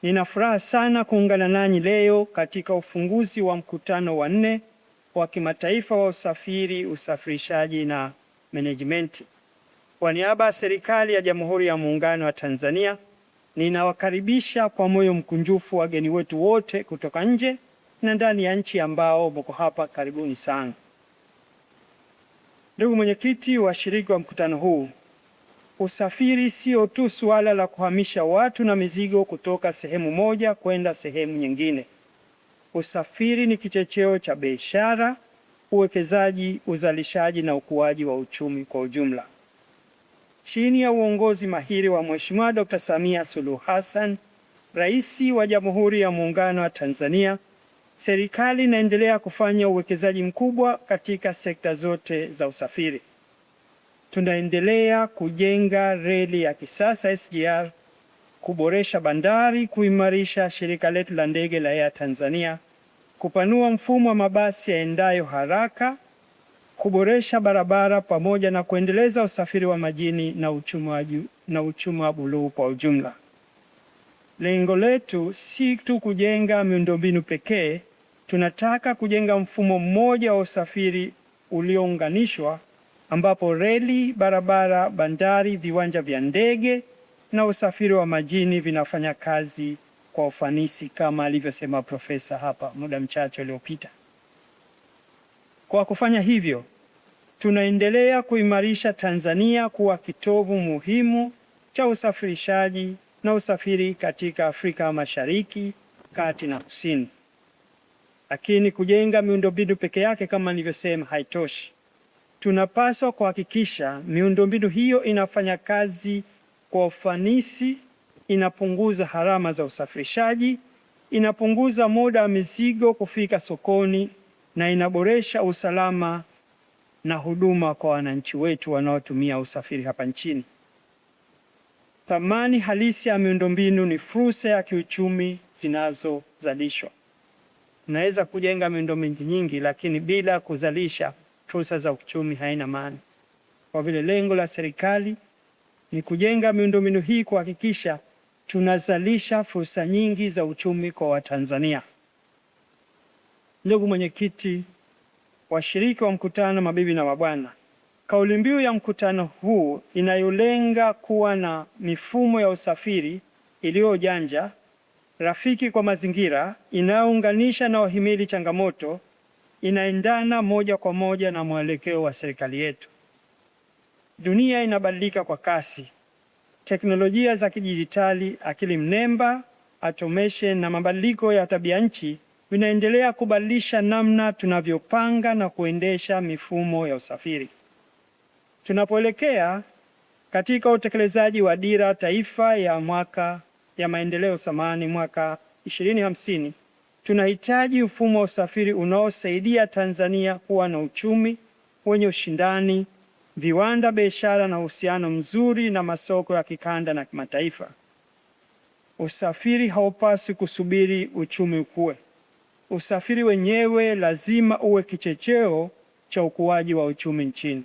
Nina furaha sana kuungana nanyi leo katika ufunguzi wa mkutano wa 4 wa kimataifa wa usafiri, usafirishaji na management. Kwa niaba ya serikali ya Jamhuri ya Muungano wa Tanzania, ninawakaribisha kwa moyo mkunjufu wageni wetu wote kutoka nje na ndani ya nchi ambao mko hapa, karibuni sana. Ndugu mwenyekiti, washiriki wa mkutano huu, usafiri sio tu suala la kuhamisha watu na mizigo kutoka sehemu moja kwenda sehemu nyingine. Usafiri ni kichocheo cha biashara, uwekezaji, uzalishaji na ukuaji wa uchumi kwa ujumla. Chini ya uongozi mahiri wa Mheshimiwa Dr. Samia Suluhu Hassan, Rais wa Jamhuri ya Muungano wa Tanzania, serikali inaendelea kufanya uwekezaji mkubwa katika sekta zote za usafiri. Tunaendelea kujenga reli ya kisasa SGR, kuboresha bandari, kuimarisha shirika letu la ndege la Air Tanzania, kupanua mfumo wa mabasi yaendayo haraka, kuboresha barabara pamoja na kuendeleza usafiri wa majini na uchumi wa buluu kwa ujumla. Lengo letu si tu kujenga miundombinu pekee, tunataka kujenga mfumo mmoja wa usafiri uliounganishwa ambapo reli, barabara, bandari, viwanja vya ndege na usafiri wa majini vinafanya kazi kwa ufanisi kama alivyosema profesa hapa muda mchache uliopita. Kwa kufanya hivyo, tunaendelea kuimarisha Tanzania kuwa kitovu muhimu cha usafirishaji na usafiri katika Afrika Mashariki, Kati na Kusini. Lakini kujenga miundombinu peke yake kama nilivyosema haitoshi. Tunapaswa kuhakikisha miundombinu hiyo inafanya kazi kwa ufanisi, inapunguza gharama za usafirishaji, inapunguza muda wa mizigo kufika sokoni na inaboresha usalama na huduma kwa wananchi wetu wanaotumia usafiri hapa nchini. Thamani halisi ya miundombinu ni fursa ya kiuchumi zinazozalishwa. Unaweza kujenga miundombinu nyingi lakini bila kuzalisha fursa za uchumi haina maana. Kwa vile lengo la serikali ni kujenga miundombinu hii kuhakikisha tunazalisha fursa nyingi za uchumi kwa Watanzania. Ndugu mwenyekiti, washiriki wa mkutano, mabibi na mabwana, kauli mbiu ya mkutano huu inayolenga kuwa na mifumo ya usafiri iliyojanja, rafiki kwa mazingira, inayounganisha na wahimili changamoto, inaendana moja kwa moja na mwelekeo wa serikali yetu. Dunia inabadilika kwa kasi. Teknolojia za kidijitali, akili mnemba, automation na mabadiliko ya tabia nchi vinaendelea kubadilisha namna tunavyopanga na kuendesha mifumo ya usafiri. Tunapoelekea katika utekelezaji wa dira taifa ya maendeleo mwaka 2050, tunahitaji mfumo wa usafiri unaosaidia Tanzania kuwa na uchumi wenye ushindani, viwanda, biashara na uhusiano mzuri na masoko ya kikanda na kimataifa. Usafiri haupaswi kusubiri uchumi ukue. Usafiri wenyewe lazima uwe kichocheo cha ukuaji wa uchumi nchini.